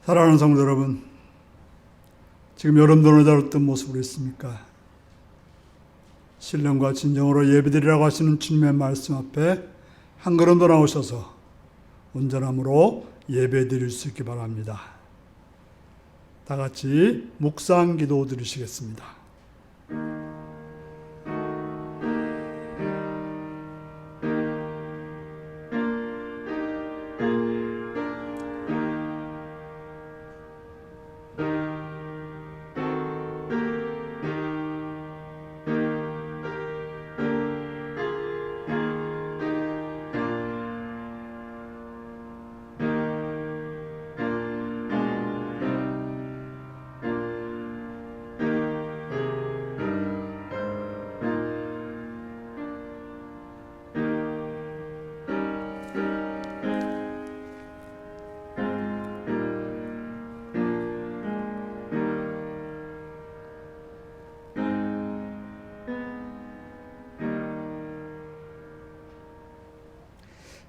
사랑하는 성도 여러분, 지금 여러분들은 어떤 모습으로 있습니까? 신령과 진정으로 예배드리라고 하시는 주님의 말씀 앞에 한 걸음 더 나오셔서 온전함으로 예배드릴 수 있기 바랍니다. 다 같이 묵상 기도 드리시겠습니다.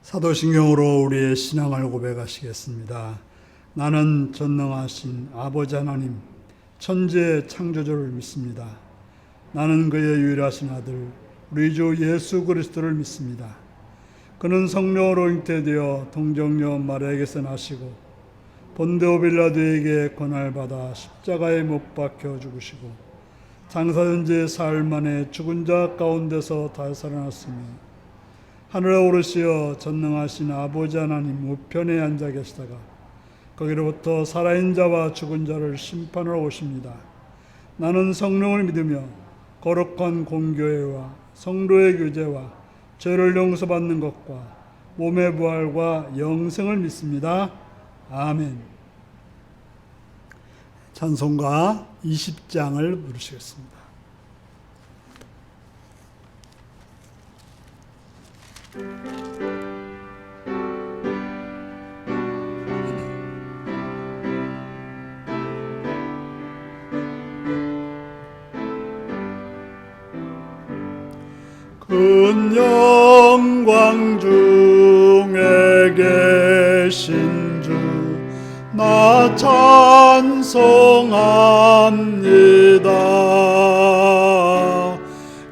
사도신경으로 우리의 신앙을 고백하시겠습니다. 나는 전능하신 아버지 하나님, 천지의 창조주를 믿습니다. 나는 그의 유일하신 아들, 우리 주 예수 그리스도를 믿습니다. 그는 성령으로 잉태되어 동정녀 마리아에게서 나시고 본데오 빌라도에게 고난을 받아 십자가에 못 박혀 죽으시고 장사된 지 사흘 만에 죽은 자 가운데서 다시 살아났으며 하늘에 오르시어 전능하신 아버지 하나님 우편에 앉아 계시다가 거기로부터 살아있는 자와 죽은 자를 심판하러 오십니다. 나는 성령을 믿으며 거룩한 공교회와 성도의 교제와 죄를 용서받는 것과 몸의 부활과 영생을 믿습니다. 아멘. 찬송가 20장을 부르시겠습니다. 큰 영광 중에 계신 주 나 찬송합니다.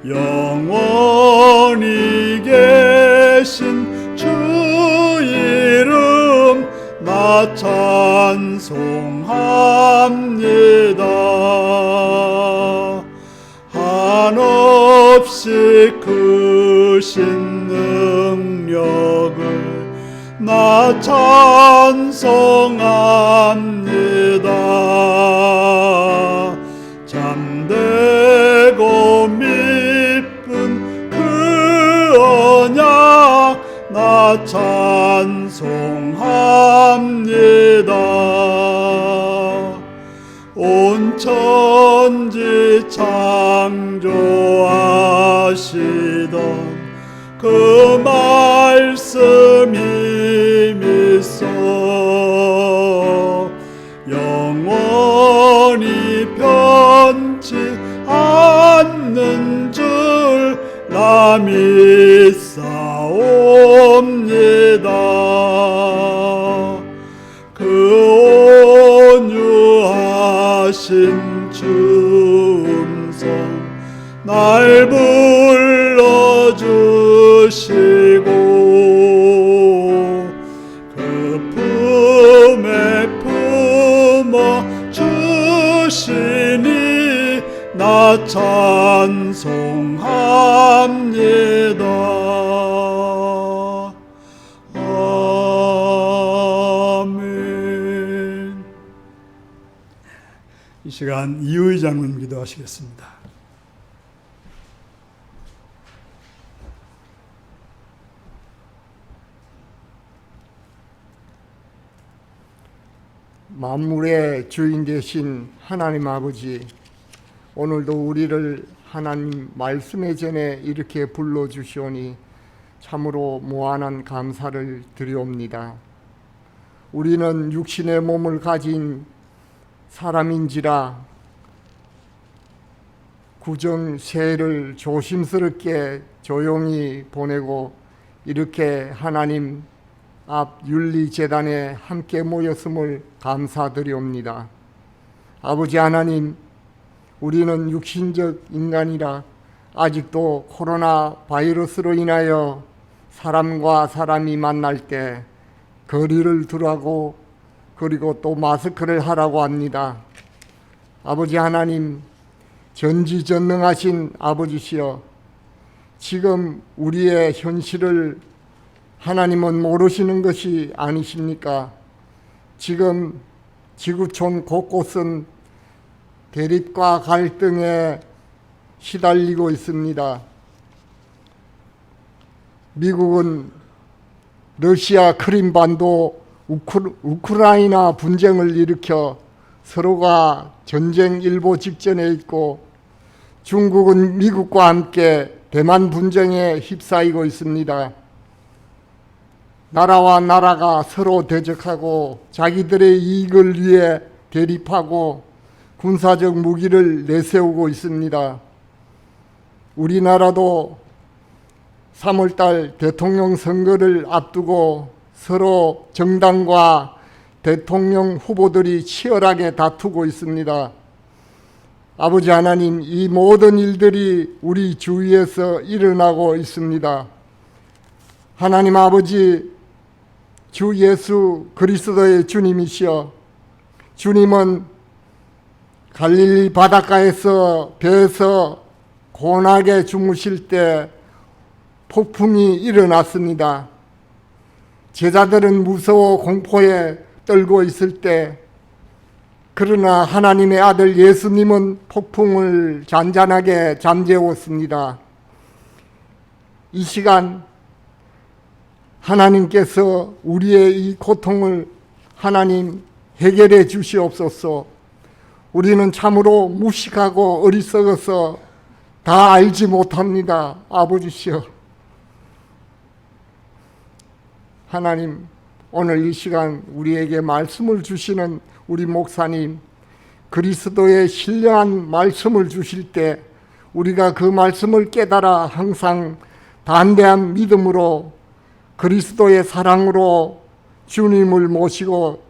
영원히 계신 주 이름 나 찬송합니다. 한없이 크신 능력을 나 찬송합니다. 잠대고 미쁜 그 언약 나 찬송합니다. 온 천지 창조하시던 그 말씀이 믿소 영원히 변치 않는 줄 나 믿사옵니다. 그 온유하신 주 음성 날 불러주시고 그 품에 품어주시니 나 찬송합니다. 아멘. 이 시간 이의 장로님 기도하시겠습니다. 만물의 주인 되신 하나님 아버지, 오늘도 우리를 하나님 말씀의 전에 이렇게 불러주시오니 참으로 무한한 감사를 드리옵니다. 우리는 육신의 몸을 가진 사람인지라 구정세를 조심스럽게 조용히 보내고 이렇게 하나님 앞 윤리재단에 함께 모였음을 감사드리옵니다. 아버지 하나님, 우리는 육신적 인간이라 아직도 코로나 바이러스로 인하여 사람과 사람이 만날 때 거리를 두라고 그리고 또 마스크를 하라고 합니다. 아버지 하나님, 전지전능하신 아버지시여, 지금 우리의 현실을 하나님은 모르시는 것이 아니십니까? 지금 지구촌 곳곳은 대립과 갈등에 시달리고 있습니다. 미국은 러시아 크림반도 우크라이나 분쟁을 일으켜 서로가 전쟁 일보 직전에 있고, 중국은 미국과 함께 대만 분쟁에 휩싸이고 있습니다. 나라와 나라가 서로 대적하고 자기들의 이익을 위해 대립하고 군사적 무기를 내세우고 있습니다. 우리나라도 3월달 대통령 선거를 앞두고 서로 정당과 대통령 후보들이 치열하게 다투고 있습니다. 아버지 하나님, 이 모든 일들이 우리 주위에서 일어나고 있습니다. 하나님 아버지, 주 예수 그리스도의 주님이시여, 주님은 갈릴리 바닷가에서 배에서 고나게 주무실 때 폭풍이 일어났습니다. 제자들은 무서워 공포에 떨고 있을 때, 그러나 하나님의 아들 예수님은 폭풍을 잔잔하게 잠재웠습니다. 이 시간 하나님께서 우리의 이 고통을 하나님 해결해 주시옵소서. 우리는 참으로 무식하고 어리석어서 다 알지 못합니다. 아버지시여, 하나님, 오늘 이 시간 우리에게 말씀을 주시는 우리 목사님, 그리스도의 신령한 말씀을 주실 때 우리가 그 말씀을 깨달아 항상 담대한 믿음으로 그리스도의 사랑으로 주님을 모시고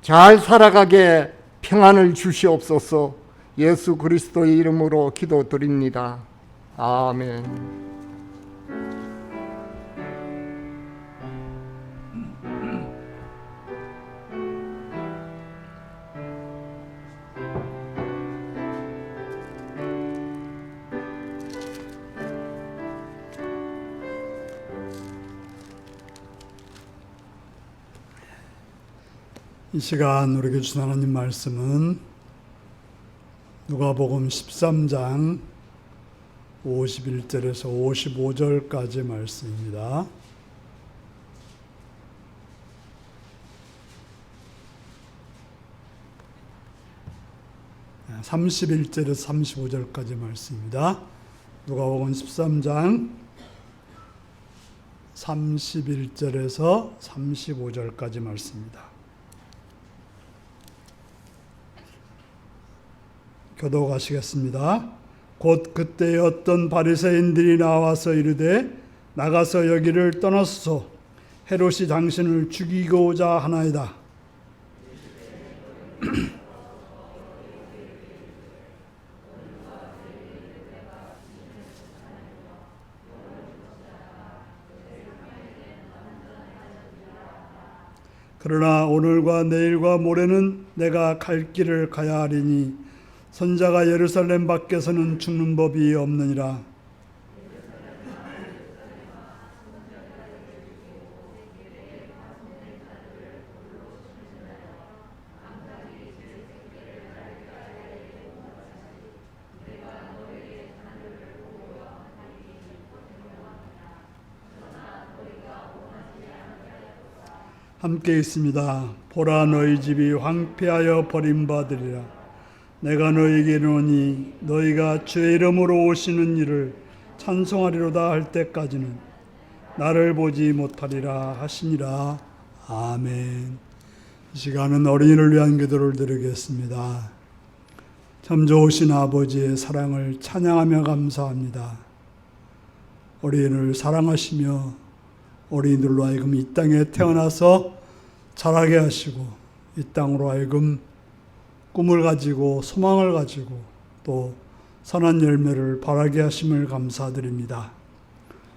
잘 살아가게 평안을 주시옵소서. 예수 그리스도의 이름으로 기도드립니다. 아멘. 이 시간 우리에게 주신 하나님 말씀은 누가복음 13장 51절에서 55절까지 말씀입니다. 네, 31절에서 35절까지 말씀입니다. 누가복음 13장 31절에서 35절까지 말씀입니다. 교독하시겠습니다. 곧 그때 어떤 바리새인들이 나와서 이르되 나가서 여기를 떠나소서, 헤롯이 당신을 죽이고자 하나이다. 그러나 오늘과 내일과 모레는 내가 갈 길을 가야 하리니 선자가 예루살렘 밖에서는 죽는 법이 없느니라. 함께 있습니다. 보라, 너희 집이 황폐하여 버림받으리라. 내가 너희에게 이르노니 너희가 주의 이름으로 오시는 이를 찬송하리로다 할 때까지는 나를 보지 못하리라 하시니라. 아멘. 이 시간은 어린이를 위한 기도를 드리겠습니다. 참 좋으신 아버지의 사랑을 찬양하며 감사합니다. 어린이를 사랑하시며 어린이들로 하여금 이 땅에 태어나서 자라게 하시고 이 땅으로 하여금 꿈을 가지고 소망을 가지고 또 선한 열매를 바라게 하심을 감사드립니다.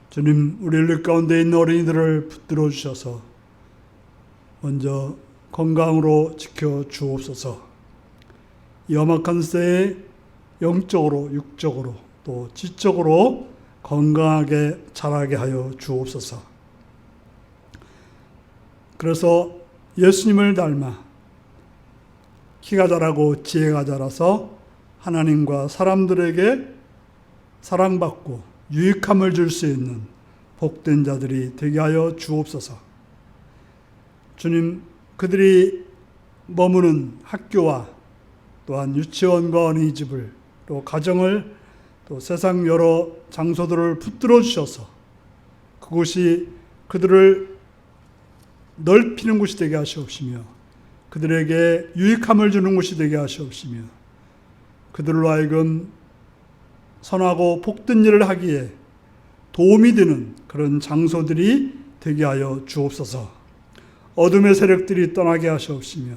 주님, 우리 인류 가운데 있는 어린이들을 붙들어 주셔서 먼저 건강으로 지켜 주옵소서. 이 험악한 세에 영적으로 육적으로 또 지적으로 건강하게 자라게 하여 주옵소서. 그래서 예수님을 닮아 키가 자라고 지혜가 자라서 하나님과 사람들에게 사랑받고 유익함을 줄 수 있는 복된 자들이 되게 하여 주옵소서. 주님, 그들이 머무는 학교와 또한 유치원과 어린이집을 또 가정을 또 세상 여러 장소들을 붙들어 주셔서 그곳이 그들을 넓히는 곳이 되게 하시옵시며 그들에게 유익함을 주는 곳이 되게 하시옵시며 그들로 하여금 선하고 복된 일을 하기에 도움이 되는 그런 장소들이 되게 하여 주옵소서. 어둠의 세력들이 떠나게 하시옵시며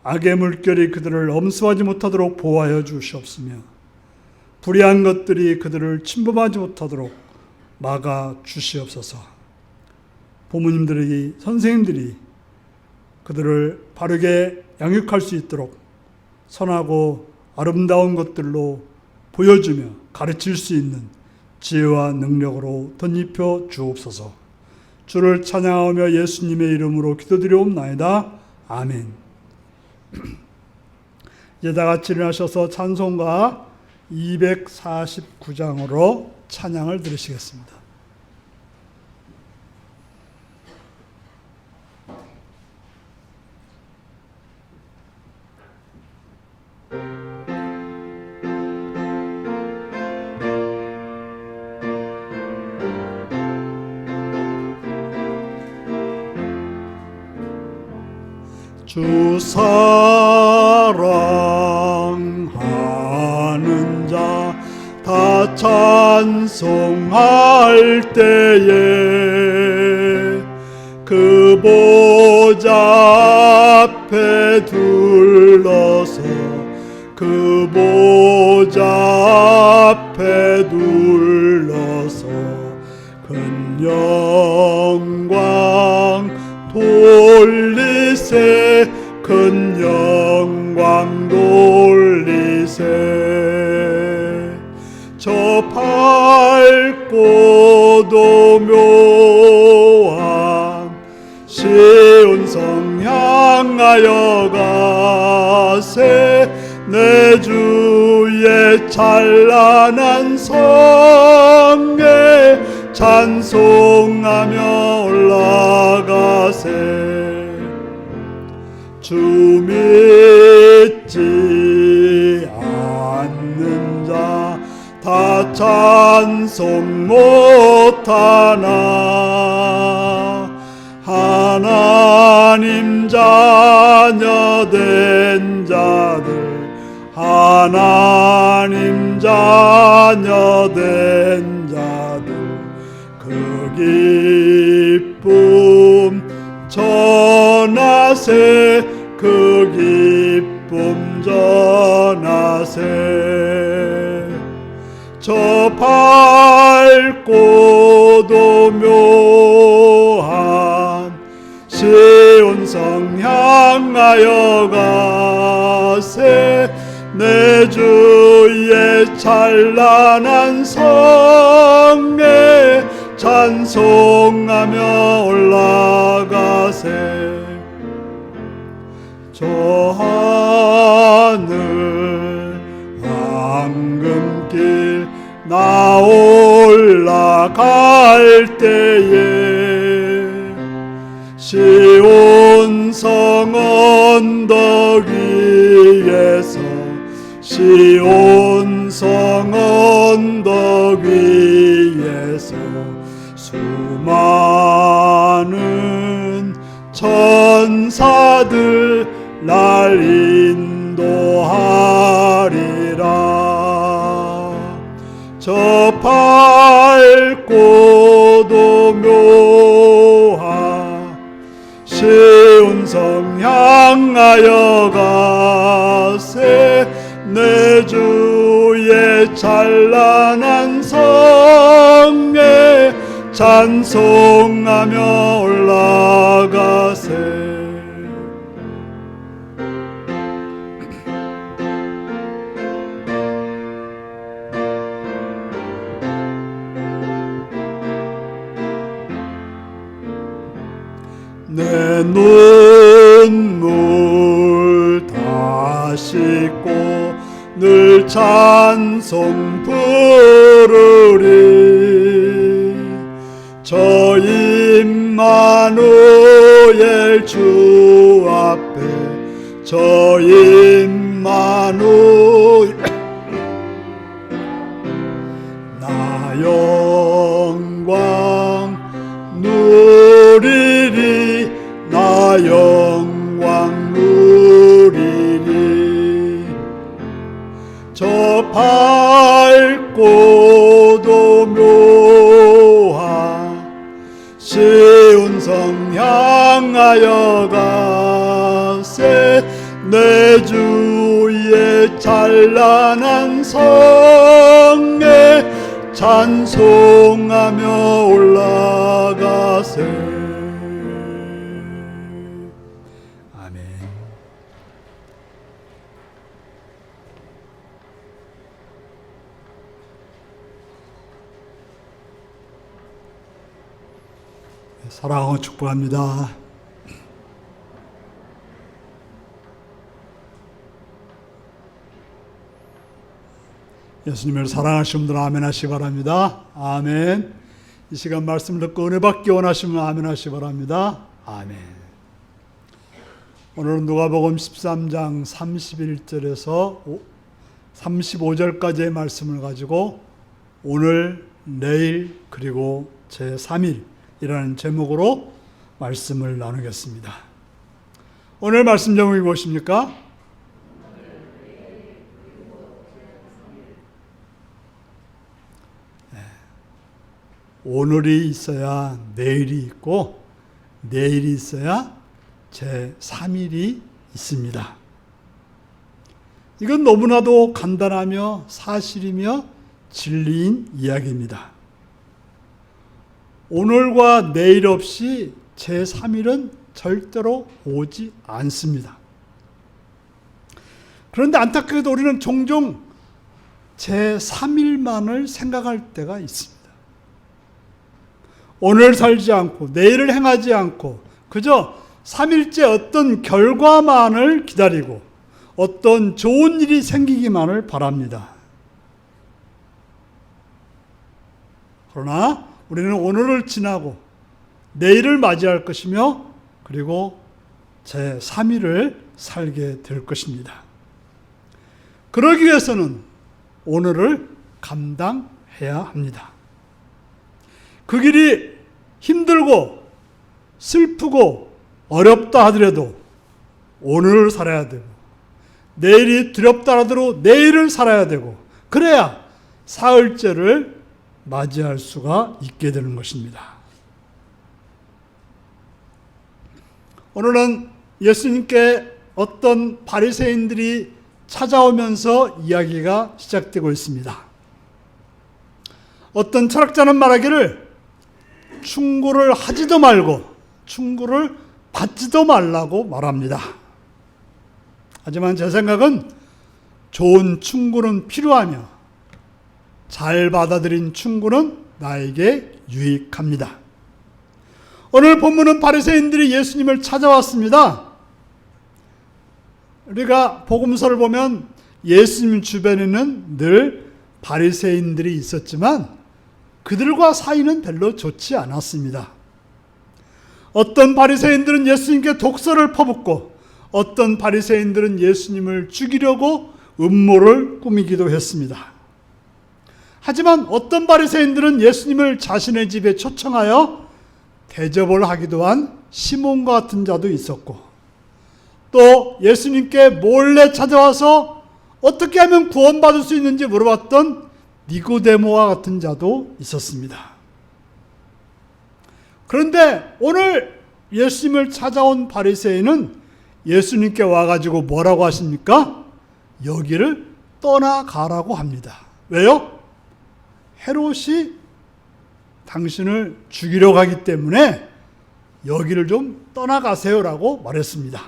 악의 물결이 그들을 엄습하지 못하도록 보호하여 주시옵시며 불의한 것들이 그들을 침범하지 못하도록 막아 주시옵소서. 부모님들이, 선생님들이 그들을 바르게 양육할 수 있도록 선하고 아름다운 것들로 보여주며 가르칠 수 있는 지혜와 능력으로 덧입혀 주옵소서. 주를 찬양하며 예수님의 이름으로 기도드리옵나이다. 아멘. 이제 다 같이 일어나셔서 찬송가 249장으로 찬양을 들으시겠습니다. 주 사랑하는 자 다 찬송할 때에 그 보좌 앞에 둘러서 그 보좌 앞에 둘러서 큰 영광 돌리세 큰 영광 돌리세 저 밝고도 묘한 시온성 향하여 가세 내 주의 찬란한 성에 찬송하며 올라가세 주 믿지 않는 자 다 찬송 못하나 하나님 자녀 된 자들 하나님 자녀 된 자들 그 기쁨 전하세 그 기쁨 전하세 저 밝고도 묘한 시온성 향하여 가세 내 주의 찬란한 성에 찬송하며 올라가세 저 하늘 황금길 나 올라갈 때에 시온성 언덕 위에서 시온성 언덕 위에서 수많은 천사들 날 인도하리라 저 밝고도 묘 향하여 가세 내 주의 찬란한 성에 찬송하며 올라가세. 내 눈물 다 씻고 늘 찬송 부르리. 저 임마누엘 주 앞에 저 임마누엘 나 영광 누리리 나 영광 누리리. 저 밝고도 묘한 시온성 향하여 가세 내 주의 찬란한 성에 찬송하며 올라가세. 아멘. 사랑하고 축복합니다. 예수님을 사랑하시는 분들 아멘 하시기 바랍니다. 아멘. 이 시간 말씀을 듣고 은혜 받기 원하시면 아멘 하시기 바랍니다. 아멘. 오늘은 누가복음 13장 31절에서 35절까지의 말씀을 가지고 오늘, 내일, 그리고 제3일이라는 제목으로 말씀을 나누겠습니다. 오늘 말씀 제목이 무엇입니까? 오늘이 있어야 내일이 있고 내일이 있어야 제3일이 있습니다. 이건 너무나도 간단하며 사실이며 진리인 이야기입니다. 오늘과 내일 없이 제3일은 절대로 오지 않습니다. 그런데 안타깝게도 우리는 종종 제3일만을 생각할 때가 있습니다. 오늘 살지 않고 내일을 행하지 않고 그저 3일째 어떤 결과만을 기다리고 어떤 좋은 일이 생기기만을 바랍니다. 그러나 우리는 오늘을 지나고 내일을 맞이할 것이며 그리고 제3일을 살게 될 것입니다. 그러기 위해서는 오늘을 감당해야 합니다. 그 길이 힘들고 슬프고 어렵다 하더라도 오늘을 살아야 되고 내일이 두렵다 하더라도 내일을 살아야 되고 그래야 사흘째를 맞이할 수가 있게 되는 것입니다. 오늘은 예수님께 어떤 바리새인들이 찾아오면서 이야기가 시작되고 있습니다. 어떤 철학자는 말하기를 충고를 하지도 말고 충고를 받지도 말라고 말합니다. 하지만 제 생각은 좋은 충고는 필요하며 잘 받아들인 충고는 나에게 유익합니다. 오늘 본문은 바리새인들이 예수님을 찾아왔습니다. 우리가 복음서를 보면 예수님 주변에는 늘 바리새인들이 있었지만 그들과 사이는 별로 좋지 않았습니다. 어떤 바리새인들은 예수님께 독설을 퍼붓고 어떤 바리새인들은 예수님을 죽이려고 음모를 꾸미기도 했습니다. 하지만 어떤 바리새인들은 예수님을 자신의 집에 초청하여 대접을 하기도 한 시몬과 같은 자도 있었고 또 예수님께 몰래 찾아와서 어떻게 하면 구원받을 수 있는지 물어봤던 니고데모와 같은 자도 있었습니다. 그런데 오늘 예수님을 찾아온 바리새인은 예수님께 와가지고 뭐라고 하십니까? 여기를 떠나가라고 합니다. 왜요? 헤롯이 당신을 죽이려고 하기 때문에 여기를 좀 떠나가세요라고 말했습니다.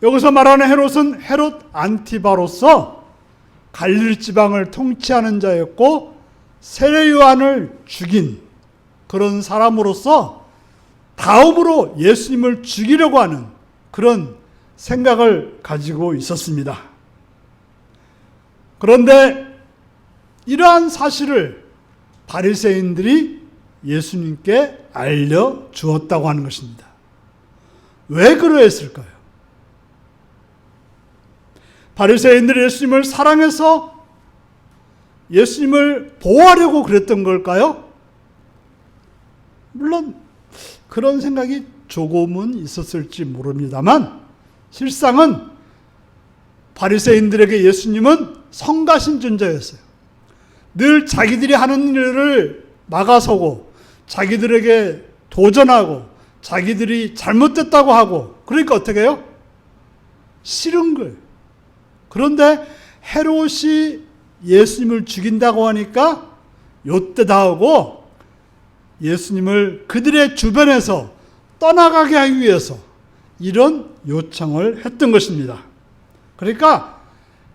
여기서 말하는 헤롯은 헤롯 안티바로서 갈릴리 지방을 통치하는 자였고 세례 요한을 죽인 그런 사람으로서 다음으로 예수님을 죽이려고 하는 그런 생각을 가지고 있었습니다. 그런데 이러한 사실을 바리새인들이 예수님께 알려주었다고 하는 것입니다. 왜 그러했을까요? 바리새인들이 예수님을 사랑해서 예수님을 보호하려고 그랬던 걸까요? 물론 그런 생각이 조금은 있었을지 모릅니다만 실상은 바리새인들에게 예수님은 성가신 존재였어요. 늘 자기들이 하는 일을 막아서고 자기들에게 도전하고 자기들이 잘못됐다고 하고 그러니까 어떻게 해요? 싫은 거예요. 그런데 헤롯이 예수님을 죽인다고 하니까 요때다 하고 예수님을 그들의 주변에서 떠나가게 하기 위해서 이런 요청을 했던 것입니다. 그러니까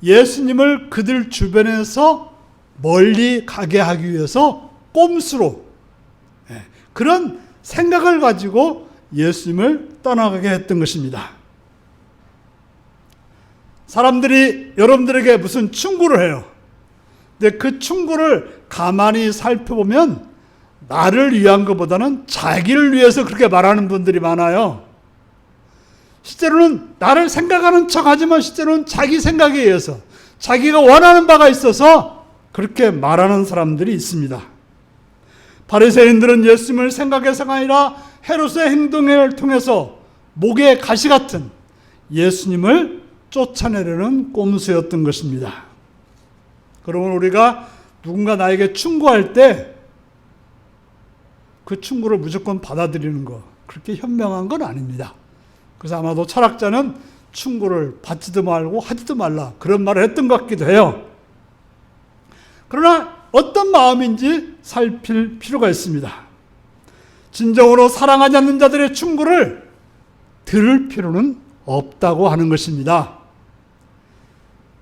예수님을 그들 주변에서 멀리 가게 하기 위해서 꼼수로 그런 생각을 가지고 예수님을 떠나가게 했던 것입니다. 사람들이 여러분들에게 무슨 충고를 해요. 근데 그 충고를 가만히 살펴보면 나를 위한 것보다는 자기를 위해서 그렇게 말하는 분들이 많아요. 실제로는 나를 생각하는 척하지만 실제로는 자기 생각에 의해서 자기가 원하는 바가 있어서 그렇게 말하는 사람들이 있습니다. 바리새인들은 예수님을 생각해서가 아니라 헤롯의 행동을 통해서 목에 가시 같은 예수님을 쫓아내려는 꼼수였던 것입니다. 그러면 우리가 누군가 나에게 충고할 때 그 충고를 무조건 받아들이는 거 그렇게 현명한 건 아닙니다. 그래서 아마도 철학자는 충고를 받지도 말고 하지도 말라 그런 말을 했던 것 같기도 해요. 그러나 어떤 마음인지 살필 필요가 있습니다. 진정으로 사랑하지 않는 자들의 충고를 들을 필요는 없다고 하는 것입니다.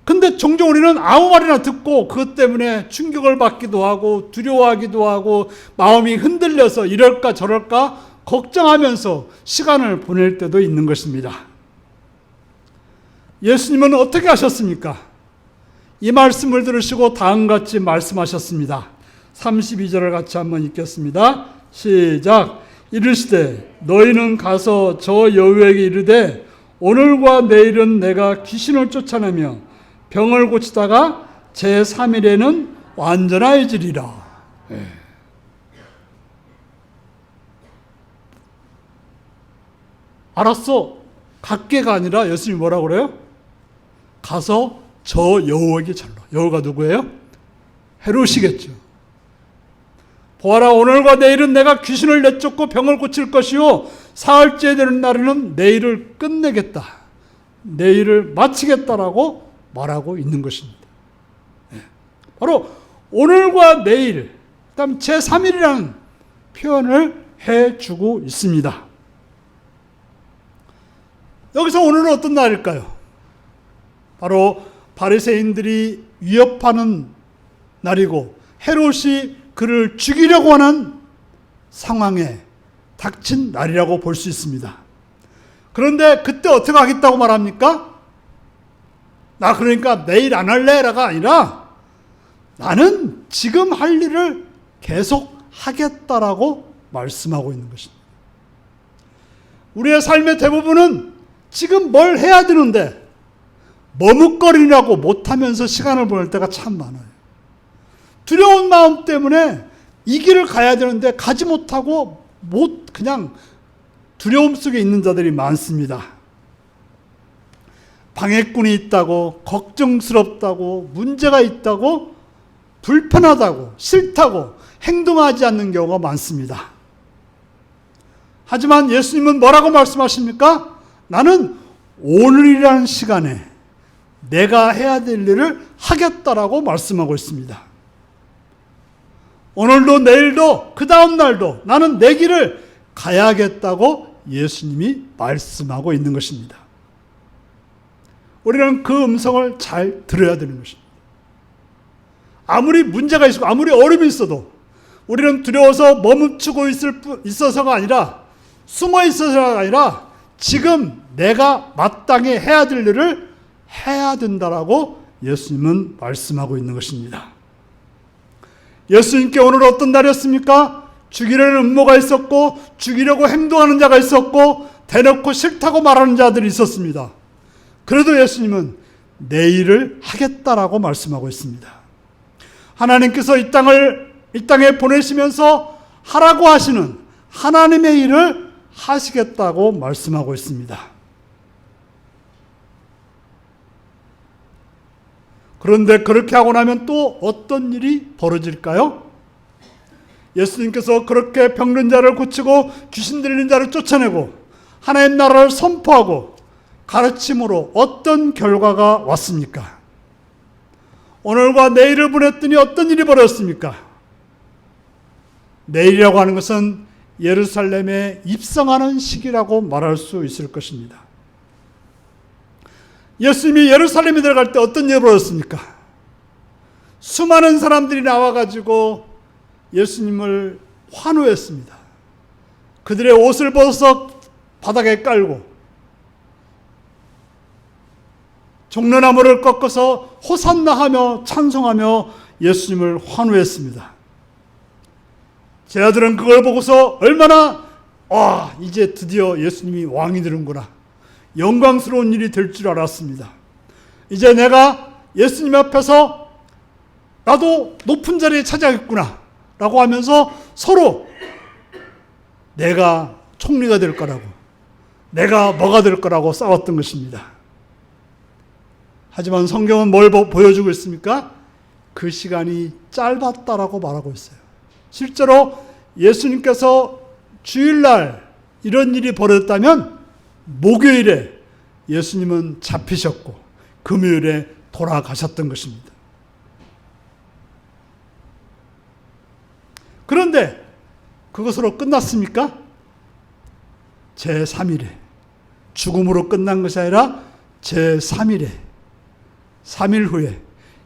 근데 종종 우리는 아무 말이나 듣고 그것 때문에 충격을 받기도 하고 두려워하기도 하고 마음이 흔들려서 이럴까 저럴까 걱정하면서 시간을 보낼 때도 있는 것입니다. 예수님은 어떻게 하셨습니까? 이 말씀을 들으시고 다음같이 말씀하셨습니다. 32절을 같이 한번 읽겠습니다. 시작. 이르시되 너희는 가서 저 여우에게 이르되 오늘과 내일은 내가 귀신을 쫓아내며 병을 고치다가 제3일에는 완전하여지리라. 알았어. 각계가 아니라 예수님이 뭐라고 그래요? 가서 저 여우에게 잘라. 여우가 누구예요? 헤롯이겠죠. 보아라 오늘과 내일은 내가 귀신을 내쫓고 병을 고칠 것이요 사흘째 되는 날에는 내일을 끝내겠다. 내일을 마치겠다라고 말하고 있는 것입니다. 바로 오늘과 내일, 그다음 제3일이라는 표현을 해주고 있습니다. 여기서 오늘은 어떤 날일까요? 바로 바리새인들이 위협하는 날이고 헤롯이 그를 죽이려고 하는 상황에 닥친 날이라고 볼 수 있습니다. 그런데 그때 어떻게 하겠다고 말합니까? 나 그러니까 내일 안 할래라가 아니라 나는 지금 할 일을 계속 하겠다라고 말씀하고 있는 것입니다. 우리의 삶의 대부분은 지금 뭘 해야 되는데 머뭇거리라고 못하면서 시간을 보낼 때가 참 많아요. 두려운 마음 때문에 이 길을 가야 되는데 가지 못하고 그냥 두려움 속에 있는 자들이 많습니다. 방해꾼이 있다고, 걱정스럽다고, 문제가 있다고, 불편하다고, 싫다고 행동하지 않는 경우가 많습니다. 하지만 예수님은 뭐라고 말씀하십니까? 나는 오늘이라는 시간에 내가 해야 될 일을 하겠다라고 말씀하고 있습니다. 오늘도 내일도 그 다음 날도 나는 내 길을 가야겠다고 예수님이 말씀하고 있는 것입니다. 우리는 그 음성을 잘 들어야 되는 것입니다. 아무리 문제가 있고 아무리 어려움이 있어도 우리는 두려워서 머무르고 있어서가 아니라 숨어 있어서가 아니라 지금 내가 마땅히 해야 될 일을 해야 된다라고 예수님은 말씀하고 있는 것입니다. 예수님께 오늘 어떤 날이었습니까? 죽이려는 음모가 있었고 죽이려고 행동하는 자가 있었고 대놓고 싫다고 말하는 자들이 있었습니다. 그래도 예수님은 내 일을 하겠다라고 말씀하고 있습니다. 하나님께서 이 땅에 보내시면서 하라고 하시는 하나님의 일을 하시겠다고 말씀하고 있습니다. 그런데 그렇게 하고 나면 또 어떤 일이 벌어질까요? 예수님께서 그렇게 병든 자를 고치고 귀신 들리는 자를 쫓아내고 하나님 나라를 선포하고 가르침으로 어떤 결과가 왔습니까? 오늘과 내일을 보냈더니 어떤 일이 벌어졌습니까? 내일이라고 하는 것은 예루살렘에 입성하는 시기라고 말할 수 있을 것입니다. 예수님이 예루살렘에 들어갈 때 어떤 일이 벌어졌습니까? 수많은 사람들이 나와가지고 예수님을 환호했습니다. 그들의 옷을 벗어서 바닥에 깔고 종려나무를 꺾어서 호산나 하며 찬송하며 예수님을 환호했습니다. 제 아들은 그걸 보고서 얼마나 이제 드디어 예수님이 왕이 되는구나, 영광스러운 일이 될 줄 알았습니다. 이제 내가 예수님 앞에서 나도 높은 자리에 차지하겠구나 라고 하면서 서로 내가 총리가 될 거라고, 내가 뭐가 될 거라고 싸웠던 것입니다. 하지만 성경은 뭘 보여주고 있습니까? 그 시간이 짧았다라고 말하고 있어요. 실제로 예수님께서 주일날 이런 일이 벌어졌다면 목요일에 예수님은 잡히셨고 금요일에 돌아가셨던 것입니다. 그런데 그것으로 끝났습니까? 제3일에 죽음으로 끝난 것이 아니라 제3일에 3일 후에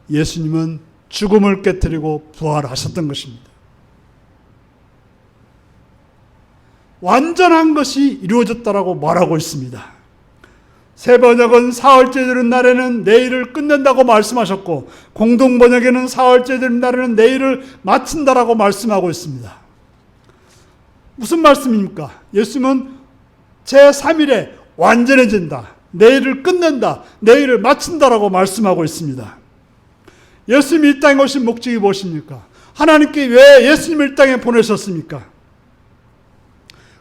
예수님은 죽음을 깨뜨리고 부활하셨던 것입니다. 완전한 것이 이루어졌다라고 말하고 있습니다. 새번역은 사흘째 되는 날에는 내일을 끝낸다고 말씀하셨고 공동번역에는 사흘째 되는 날에는 내일을 마친다라고 말씀하고 있습니다. 무슨 말씀입니까? 예수님은 제3일에 완전해진다, 내일을 끝낸다, 내일을 마친다라고 말씀하고 있습니다. 예수님이 이 땅에 오신 목적이 무엇입니까? 하나님께 왜 예수님을 이 땅에 보내셨습니까?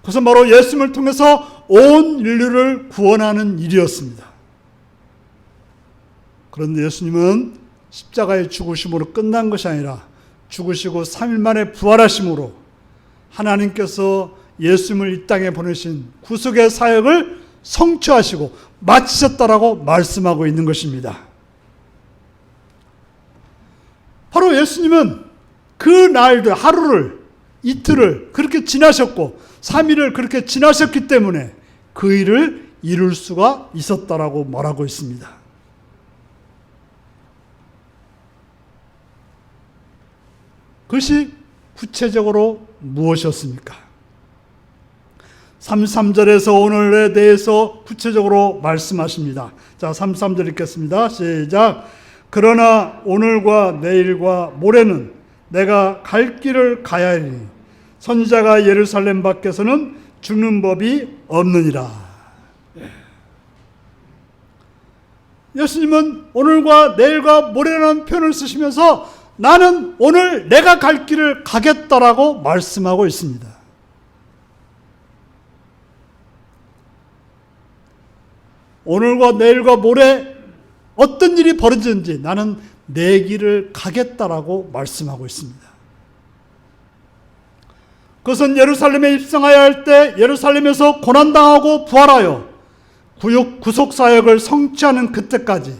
그것은 바로 예수님을 통해서 온 인류를 구원하는 일이었습니다. 그런데 예수님은 십자가의 죽으심으로 끝난 것이 아니라 죽으시고 3일 만에 부활하심으로 하나님께서 예수님을 이 땅에 보내신 구속의 사역을 성취하시고 마치셨다라고 말씀하고 있는 것입니다. 바로 예수님은 그 날들, 하루를, 이틀을 그렇게 지나셨고 3일을 그렇게 지나셨기 때문에 그 일을 이룰 수가 있었다라고 말하고 있습니다. 그것이 구체적으로 무엇이었습니까? 33절에서 오늘에 대해서 구체적으로 말씀하십니다. 자, 33절 읽겠습니다. 시작. 그러나 오늘과 내일과 모레는 내가 갈 길을 가야 하니 선지자가 예루살렘 밖에서는 죽는 법이 없느니라. 예수님은 오늘과 내일과 모레라는 표현을 쓰시면서 나는 오늘 내가 갈 길을 가겠다라고 말씀하고 있습니다. 오늘과 내일과 모레 어떤 일이 벌어지는지 나는 내 길을 가겠다라고 말씀하고 있습니다. 그것은 예루살렘에 입성하여 할 때 예루살렘에서 고난당하고 부활하여 구속사역을 성취하는 그때까지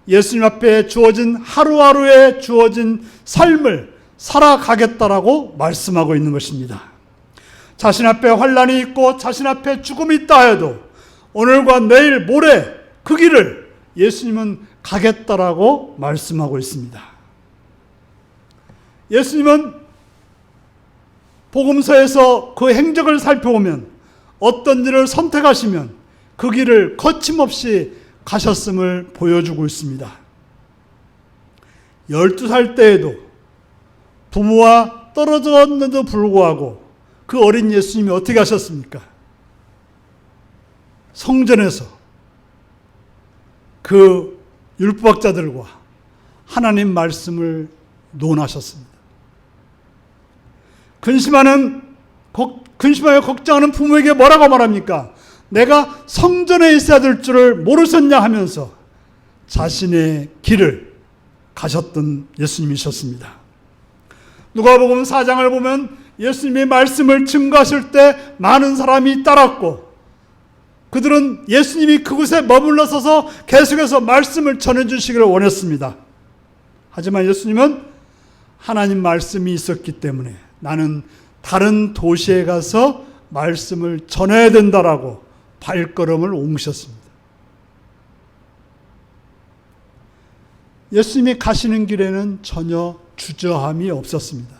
예수님 앞에 주어진 하루하루에 주어진 삶을 살아가겠다라고 말씀하고 있는 것입니다. 자신 앞에 환난이 있고 자신 앞에 죽음이 있다 해도 오늘과 내일 모레 그 길을 예수님은 가겠다라고 말씀하고 있습니다. 예수님은 복음서에서 그 행적을 살펴보면 어떤 일을 선택하시면 그 길을 거침없이 가셨음을 보여주고 있습니다. 12살 때에도 부모와 떨어졌는데도 불구하고 그 어린 예수님이 어떻게 하셨습니까? 성전에서 그 율법학자들과 하나님 말씀을 논하셨습니다. 근심하여 걱정하는 부모에게 뭐라고 말합니까? 내가 성전에 있어야 될 줄을 모르셨냐 하면서 자신의 길을 가셨던 예수님이셨습니다. 누가복음 4장을 보면 예수님의 말씀을 증거하실 때 많은 사람이 따랐고 그들은 예수님이 그곳에 머물러 서서 계속해서 말씀을 전해주시기를 원했습니다. 하지만 예수님은 하나님 말씀이 있었기 때문에 나는 다른 도시에 가서 말씀을 전해야 된다라고 발걸음을 옮기셨습니다. 예수님이 가시는 길에는 전혀 주저함이 없었습니다.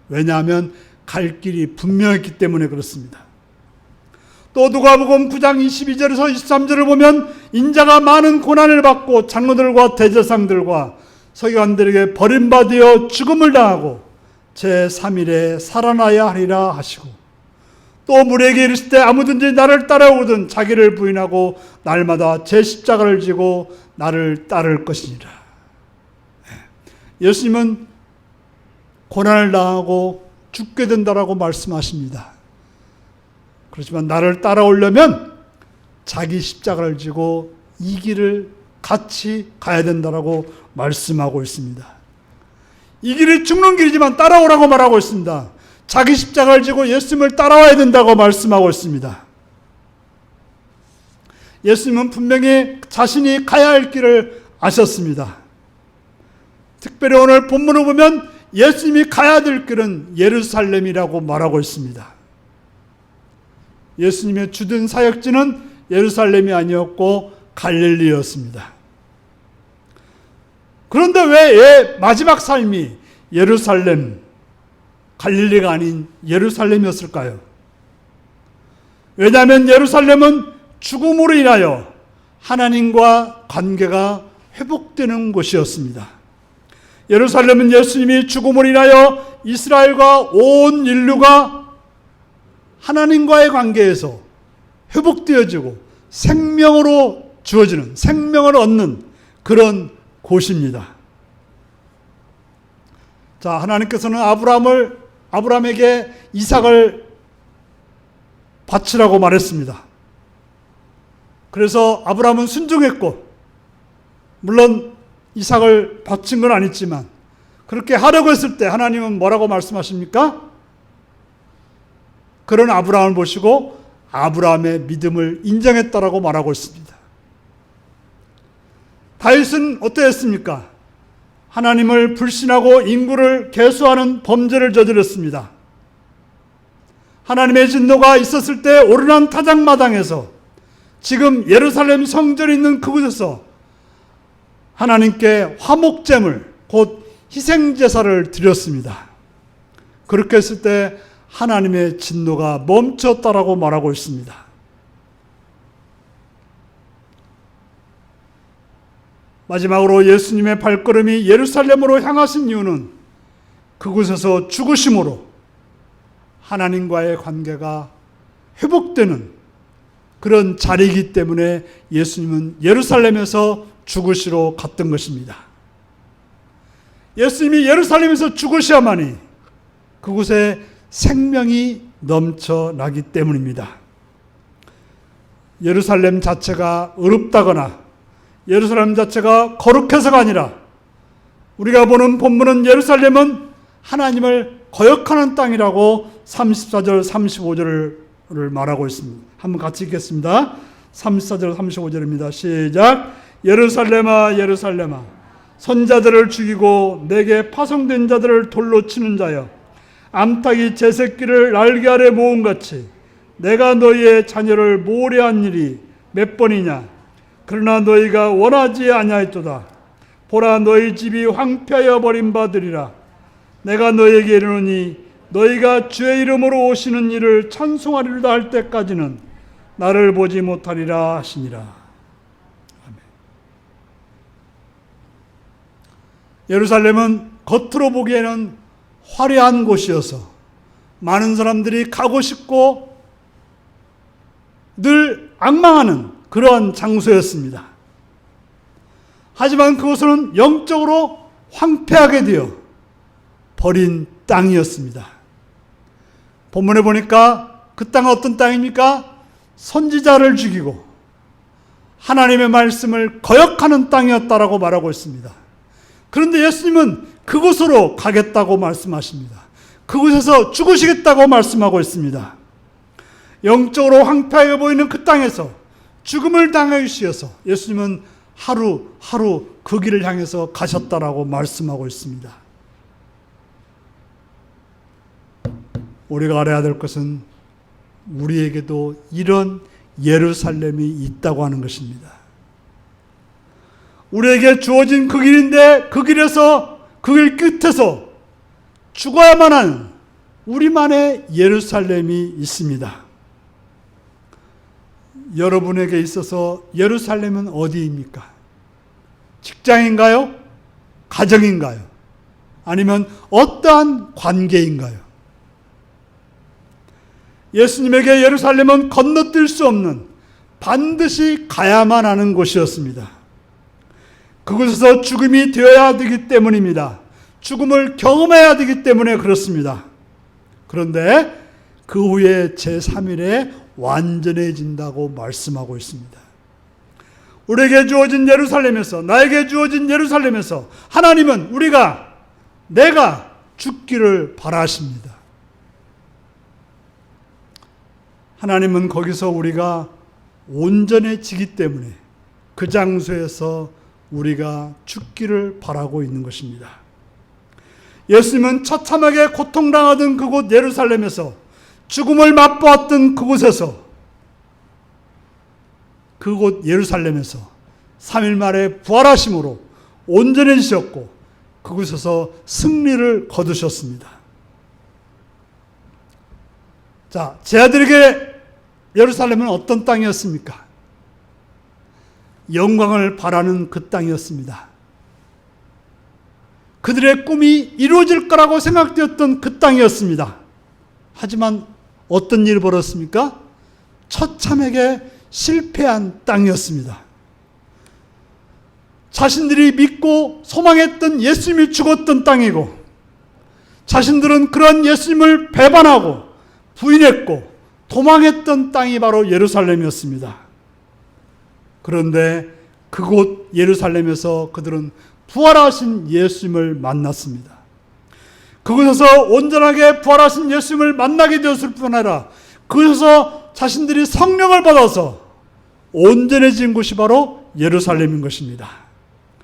왜냐하면 갈 길이 분명했기 때문에 그렇습니다. 또 누가복음 9장 22절에서 23절을 보면 인자가 많은 고난을 받고 장로들과 대제사장들과 서기관들에게 버림받아 죽음을 당하고 제3일에 살아나야 하리라 하시고 또 무리에게 이르실 때 아무든지 나를 따라오거든 자기를 부인하고 날마다 제 십자가를 지고 나를 따를 것이니라. 예수님은 고난을 당하고 죽게 된다라고 말씀하십니다. 그렇지만 나를 따라오려면 자기 십자가를 지고 이 길을 같이 가야 된다라고 말씀하고 있습니다. 이 길이 죽는 길이지만 따라오라고 말하고 있습니다. 자기 십자가를 지고 예수님을 따라와야 된다고 말씀하고 있습니다. 예수님은 분명히 자신이 가야 할 길을 아셨습니다. 특별히 오늘 본문을 보면 예수님이 가야 될 길은 예루살렘이라고 말하고 있습니다. 예수님의 주된 사역지는 예루살렘이 아니었고 갈릴리였습니다. 그런데 왜 마지막 삶이 예루살렘, 갈릴리가 아닌 예루살렘이었을까요? 왜냐하면 예루살렘은 죽음으로 인하여 하나님과 관계가 회복되는 곳이었습니다. 예루살렘은 예수님이 죽음으로 인하여 이스라엘과 온 인류가 하나님과의 관계에서 회복되어지고 생명으로 주어지는, 생명을 얻는 그런 곳입니다. 자, 하나님께서는 아브라함에게 이삭을 바치라고 말했습니다. 그래서 아브라함은 순종했고, 물론 이삭을 바친 건 아니지만 그렇게 하려고 했을 때 하나님은 뭐라고 말씀하십니까? 그런 아브라함을 보시고 아브라함의 믿음을 인정했다라고 말하고 있습니다. 다윗은 어떠했습니까? 하나님을 불신하고 인구를 계수하는 범죄를 저질렀습니다. 하나님의 진노가 있었을 때 오르난 타작마당에서 지금 예루살렘 성전이 있는 그곳에서 하나님께 화목제물, 곧 희생제사를 드렸습니다. 그렇게 했을 때 하나님의 진노가 멈췄다라고 말하고 있습니다. 마지막으로 예수님의 발걸음이 예루살렘으로 향하신 이유는 그곳에서 죽으심으로 하나님과의 관계가 회복되는 그런 자리이기 때문에 예수님은 예루살렘에서 죽으시러 갔던 것입니다. 예수님이 예루살렘에서 죽으셔야만이 그곳에 생명이 넘쳐나기 때문입니다. 예루살렘 자체가 어렵다거나 예루살렘 자체가 거룩해서가 아니라 우리가 보는 본문은 예루살렘은 하나님을 거역하는 땅이라고 34절 35절을 말하고 있습니다. 한번 같이 읽겠습니다. 34절 35절입니다. 시작. 예루살렘아 예루살렘아 선자들을 죽이고 내게 파송된 자들을 돌로 치는 자여, 암탉이 제 새끼를 날개 아래 모음같이 내가 너희의 자녀를 모래한 일이 몇 번이냐. 그러나 너희가 원하지 아니하였도다. 보라, 너희 집이 황폐하여 버린 바들이라. 내가 너희에게 이르노니 너희가 주의 이름으로 오시는 일을 찬송하리로다 할 때까지는 나를 보지 못하리라 하시니라. 아멘. 예루살렘은 겉으로 보기에는 화려한 곳이어서 많은 사람들이 가고 싶고 늘 악망하는 그러한 장소였습니다. 하지만 그곳은 영적으로 황폐하게 되어 버린 땅이었습니다. 본문에 보니까 그 땅은 어떤 땅입니까? 선지자를 죽이고 하나님의 말씀을 거역하는 땅이었다라고 말하고 있습니다. 그런데 예수님은 그곳으로 가겠다고 말씀하십니다. 그곳에서 죽으시겠다고 말씀하고 있습니다. 영적으로 황폐하게 보이는 그 땅에서 죽음을 당하기 위해서 예수님은 하루하루 그 길을 향해서 가셨다라고 말씀하고 있습니다. 우리가 알아야 될 것은 우리에게도 이런 예루살렘이 있다고 하는 것입니다. 우리에게 주어진 그 길인데 그 길에서, 그 길 끝에서 죽어야만 하는 우리만의 예루살렘이 있습니다. 여러분에게 있어서 예루살렘은 어디입니까? 직장인가요? 가정인가요? 아니면 어떠한 관계인가요? 예수님에게 예루살렘은 건너뛸 수 없는, 반드시 가야만 하는 곳이었습니다. 그곳에서 죽음이 되어야 되기 때문입니다. 죽음을 경험해야 되기 때문에 그렇습니다. 그런데 그 후에 제3일에 완전해진다고 말씀하고 있습니다. 우리에게 주어진 예루살렘에서, 나에게 주어진 예루살렘에서 하나님은 내가 죽기를 바라십니다. 하나님은 거기서 우리가 온전해지기 때문에 그 장소에서 우리가 죽기를 바라고 있는 것입니다. 예수님은 처참하게 고통당하던 그곳 예루살렘에서, 죽음을 맛보았던 그곳에서, 그곳 예루살렘에서 3일 만에 부활하심으로 온전해지셨고 그곳에서 승리를 거두셨습니다. 자, 제 아들에게 예루살렘은 어떤 땅이었습니까? 영광을 바라는 그 땅이었습니다. 그들의 꿈이 이루어질 거라고 생각되었던 그 땅이었습니다. 하지만 어떤 일이 벌었습니까? 처참하게 실패한 땅이었습니다. 자신들이 믿고 소망했던 예수님이 죽었던 땅이고, 자신들은 그런 예수님을 배반하고 부인했고 도망했던 땅이 바로 예루살렘이었습니다. 그런데 그곳 예루살렘에서 그들은 부활하신 예수님을 만났습니다. 그곳에서 온전하게 부활하신 예수님을 만나게 되었을 뿐 아니라 그곳에서 자신들이 성령을 받아서 온전해진 곳이 바로 예루살렘인 것입니다.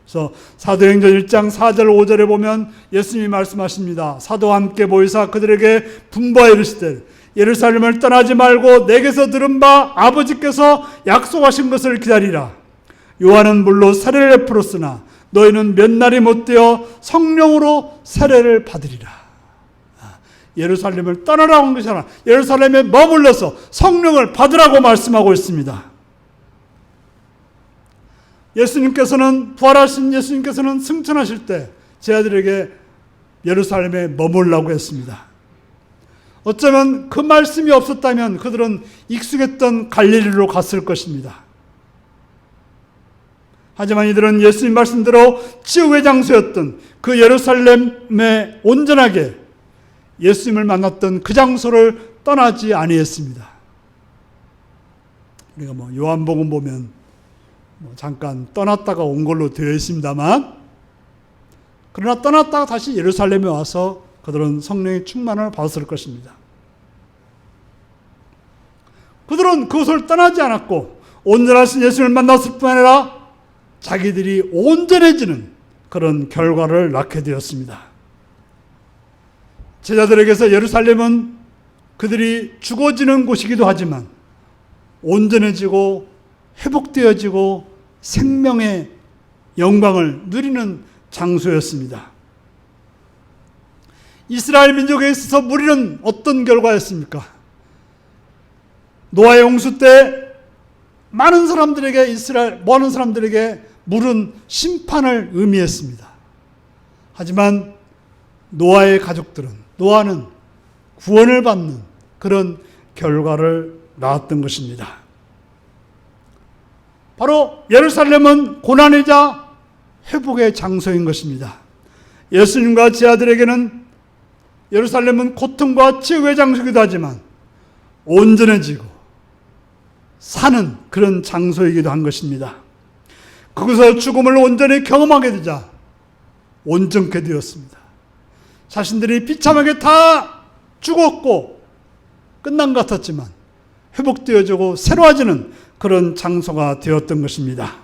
그래서 사도행전 1장 4절 5절에 보면 예수님이 말씀하십니다. 사도와 함께 보이사 그들에게 분부하여 이르시되 예루살렘을 떠나지 말고 내게서 들은 바 아버지께서 약속하신 것을 기다리라. 요한은 물로 세례를 베풀었으나 너희는 몇 날이 못되어 성령으로 세례를 받으리라. 예루살렘을 떠나라고 한 것이 아니라 예루살렘에 머물러서 성령을 받으라고 말씀하고 있습니다. 예수님께서는, 부활하신 예수님께서는 승천하실 때 제 아들에게 예루살렘에 머물라고 했습니다. 어쩌면 그 말씀이 없었다면 그들은 익숙했던 갈릴리로 갔을 것입니다. 하지만 이들은 예수님 말씀대로 지옥의 장소였던 그 예루살렘에 온전하게 예수님을 만났던 그 장소를 떠나지 아니했습니다. 우리가 요한복음 보면 잠깐 떠났다가 온 걸로 되어 있습니다만, 그러나 떠났다가 다시 예루살렘에 와서 그들은 성령의 충만을 받았을 것입니다. 그들은 그곳을 떠나지 않았고 온전하신 예수님을 만났을 뿐 아니라 자기들이 온전해지는 그런 결과를 낳게 되었습니다. 제자들에게서 예루살렘은 그들이 죽어지는 곳이기도 하지만 온전해지고 회복되어지고 생명의 영광을 누리는 장소였습니다. 이스라엘 민족에 있어서 무리는 어떤 결과였습니까? 노아의 홍수 때 많은 사람들에게 물은 심판을 의미했습니다. 하지만 노아의 가족들은, 노아는 구원을 받는 그런 결과를 낳았던 것입니다. 바로 예루살렘은 고난이자 회복의 장소인 것입니다. 예수님과 제 아들에게는 예루살렘은 고통과 치유의 장소이기도 하지만 온전해지고 사는 그런 장소이기도 한 것입니다. 그곳에서 죽음을 온전히 경험하게 되자 온전케 되었습니다. 자신들이 비참하게 다 죽었고 끝난 것 같았지만 회복되어지고 새로워지는 그런 장소가 되었던 것입니다.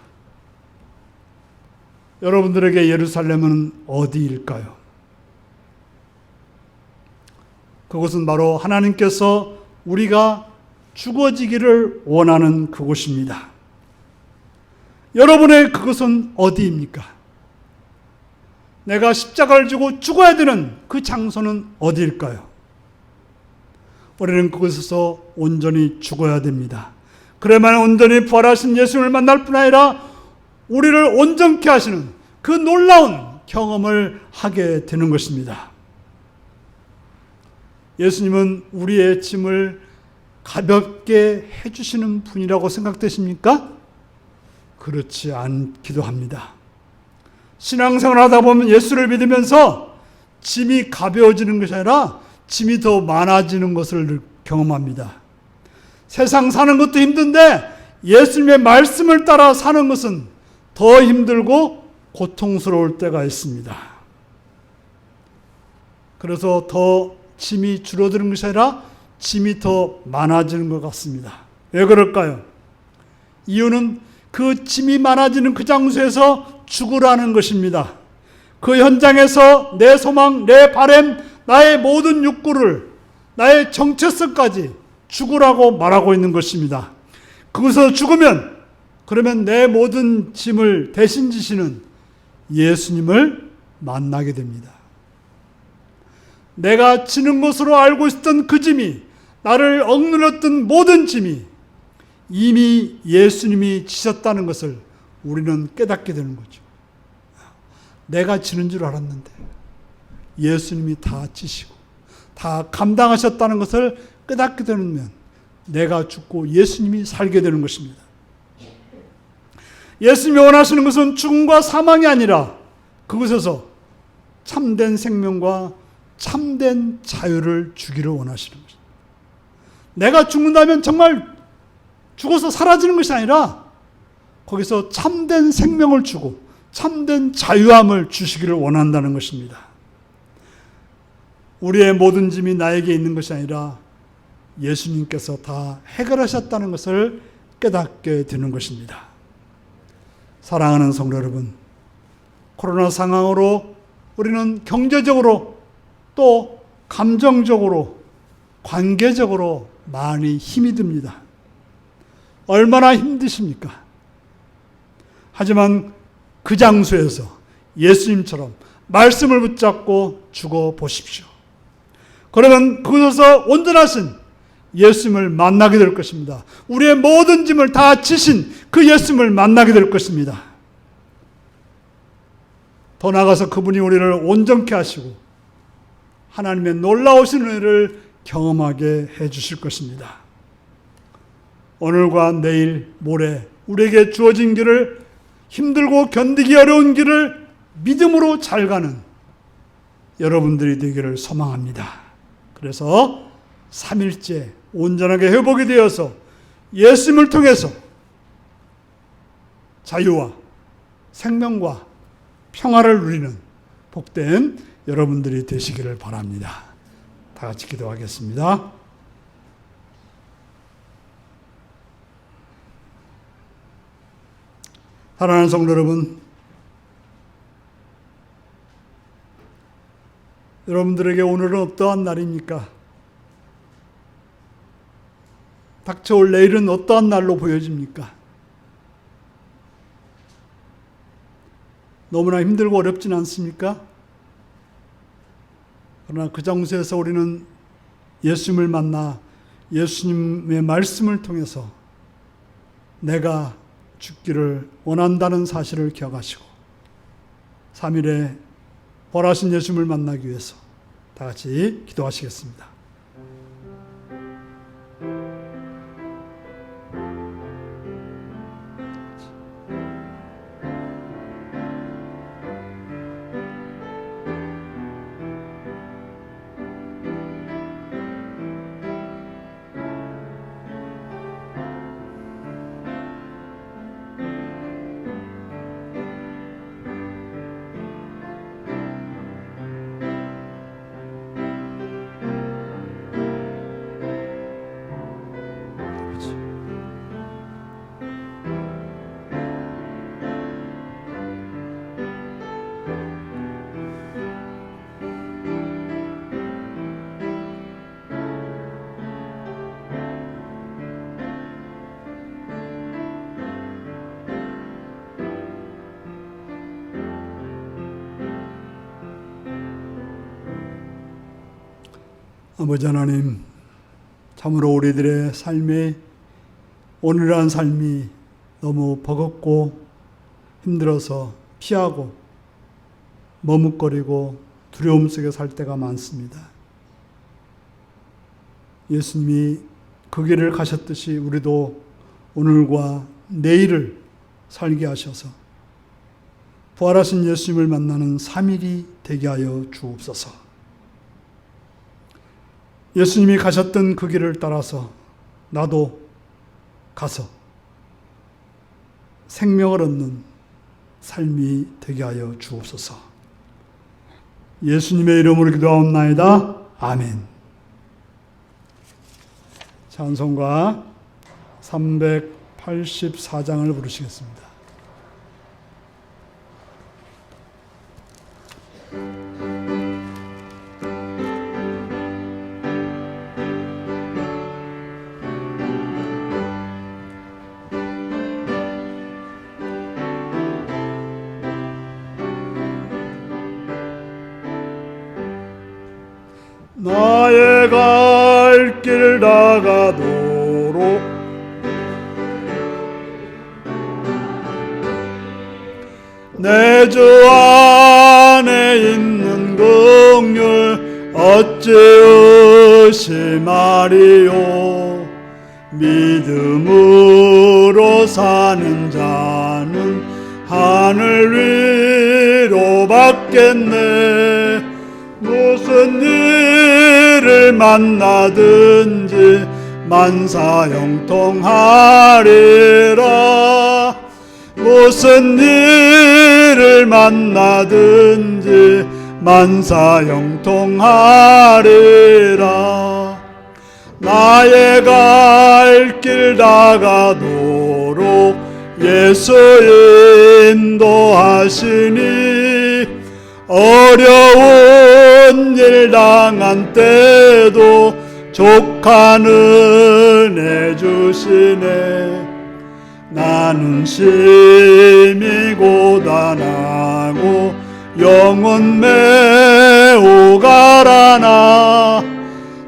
여러분들에게 예루살렘은 어디일까요? 그곳은 바로 하나님께서 우리가 죽어지기를 원하는 그곳입니다. 여러분의 그곳은 어디입니까? 내가 십자가를 지고 죽어야 되는 그 장소는 어디일까요? 우리는 그곳에서 온전히 죽어야 됩니다. 그래야만 온전히 부활하신 예수님을 만날 뿐 아니라 우리를 온전케 하시는 그 놀라운 경험을 하게 되는 것입니다. 예수님은 우리의 짐을 가볍게 해주시는 분이라고 생각되십니까? 그렇지 않기도 합니다. 신앙생활 하다 보면 예수를 믿으면서 짐이 가벼워지는 것이 아니라 짐이 더 많아지는 것을 경험합니다. 세상 사는 것도 힘든데 예수님의 말씀을 따라 사는 것은 더 힘들고 고통스러울 때가 있습니다. 그래서 더 짐이 줄어드는 것이 아니라 짐이 더 많아지는 것 같습니다. 왜 그럴까요? 이유는 그 짐이 많아지는 그 장소에서 죽으라는 것입니다. 그 현장에서 내 소망, 내 바램, 나의 모든 욕구를, 나의 정체성까지 죽으라고 말하고 있는 것입니다. 그곳에서 죽으면 그러면 내 모든 짐을 대신 지시는 예수님을 만나게 됩니다. 내가 지는 것으로 알고 있었던 그 짐이, 나를 억눌렀던 모든 짐이 이미 예수님이 지셨다는 것을 우리는 깨닫게 되는 거죠. 내가 지는 줄 알았는데 예수님이 다 지시고 다 감당하셨다는 것을 깨닫게 되면 내가 죽고 예수님이 살게 되는 것입니다. 예수님이 원하시는 것은 죽음과 사망이 아니라 그곳에서 참된 생명과 참된 자유를 주기를 원하시는 것입니다. 내가 죽는다면 정말 죽어서 사라지는 것이 아니라 거기서 참된 생명을 주고 참된 자유함을 주시기를 원한다는 것입니다. 우리의 모든 짐이 나에게 있는 것이 아니라 예수님께서 다 해결하셨다는 것을 깨닫게 되는 것입니다. 사랑하는 성도 여러분, 코로나 상황으로 우리는 경제적으로 또 감정적으로 관계적으로 많이 힘이 듭니다. 얼마나 힘드십니까? 하지만 그 장소에서 예수님처럼 말씀을 붙잡고 죽어 보십시오. 그러면 그곳에서 온전하신 예수님을 만나게 될 것입니다. 우리의 모든 짐을 다 지신 그 예수님을 만나게 될 것입니다. 더 나아가서 그분이 우리를 온전케 하시고 하나님의 놀라우신 은혜를 경험하게 해 주실 것입니다. 오늘과 내일, 모레 우리에게 주어진 길을, 힘들고 견디기 어려운 길을 믿음으로 잘 가는 여러분들이 되기를 소망합니다. 그래서 3일째 온전하게 회복이 되어서 예수님을 통해서 자유와 생명과 평화를 누리는 복된 여러분들이 되시기를 바랍니다. 다 같이 기도하겠습니다. 사랑하는 성도 여러분, 여러분들에게 오늘은 어떠한 날입니까? 닥쳐올 내일은 어떠한 날로 보여집니까? 너무나 힘들고 어렵진 않습니까? 그러나 그 장소에서 우리는 예수님을 만나 예수님의 말씀을 통해서 내가 죽기를 원한다는 사실을 기억하시고 3일에 벌하신 예수님을 만나기 위해서 다 같이 기도하시겠습니다. 아버지 하나님, 참으로 우리들의 삶에 오늘이란 삶이 너무 버겁고 힘들어서 피하고 머뭇거리고 두려움 속에 살 때가 많습니다. 예수님이 그 길을 가셨듯이 우리도 오늘과 내일을 살게 하셔서 부활하신 예수님을 만나는 3일이 되게 하여 주옵소서. 예수님이 가셨던 그 길을 따라서 나도 가서 생명을 얻는 삶이 되게 하여 주옵소서. 예수님의 이름으로 기도하옵나이다. 아멘. 찬송가 384장을 부르시겠습니다. 나의 갈 길 다가도록 내 주 안에 있는 긍휼 어찌 의심하리요. 믿음으로 사는 자는 하늘 위로 받겠네. 무슨 일을 만나든지 만사형통하리라. 무슨 일을 만나든지 만사형통하리라. 나의 갈 길 다가도록 예수 인도하시니 어려운 일 당한 때도 족한 은혜 주시네. 나는 심히 고단하고 영혼 매우 가라나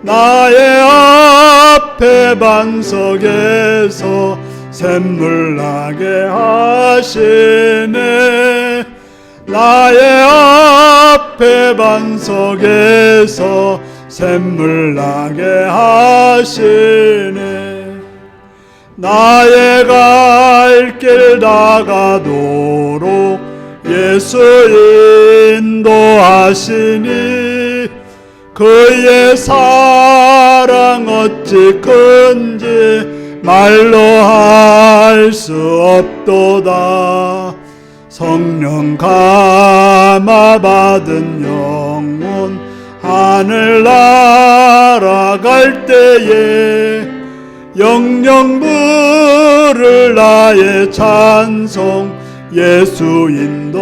나의 앞에 반석에서 샘물 나게 하시네. 나의 앞에 반석에서 샘물 나게 하시네. 나의 갈 길 다가도록 예수 인도하시니 그의 사랑 어찌 큰지 말로 할 수 없도다. 성령 감화 받은 영혼 하늘 날아갈 때에 영영 부를 나의 찬송 예수 인도하셨네.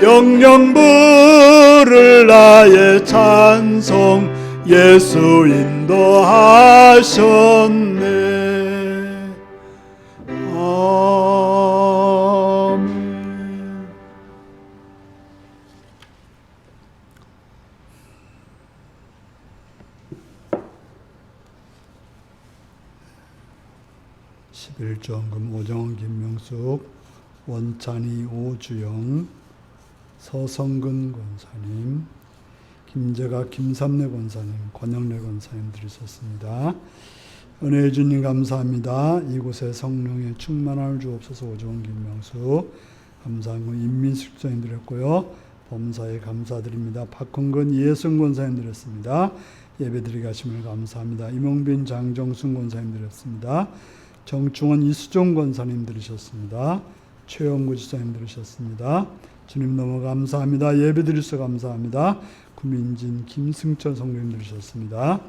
영영 부를 나의 찬송 예수 인도하셨네. 아멘. 11조원금 오정원 김명숙 원찬이 오주영 서성근 권사님 김재가 김삼래 권사님 권영래 권사님 들으셨습니다. 은혜의 주님 감사합니다. 이곳에 성령의 충만함을 주옵소서. 오정원 김명숙 감사하고 임민숙 권사님 드렸고요. 범사에 감사드립니다. 박헌근 이혜승 권사님 드렸습니다. 예배드리게 하심을 감사합니다. 이몽빈 장정순 권사님 드렸습니다. 정충원 이수종 권사님 들으셨습니다. 최영구 지사님 들으셨습니다. 주님 너무 감사합니다. 예배드리셔서 감사합니다. 구민진 김승철 성도님 들으셨습니다.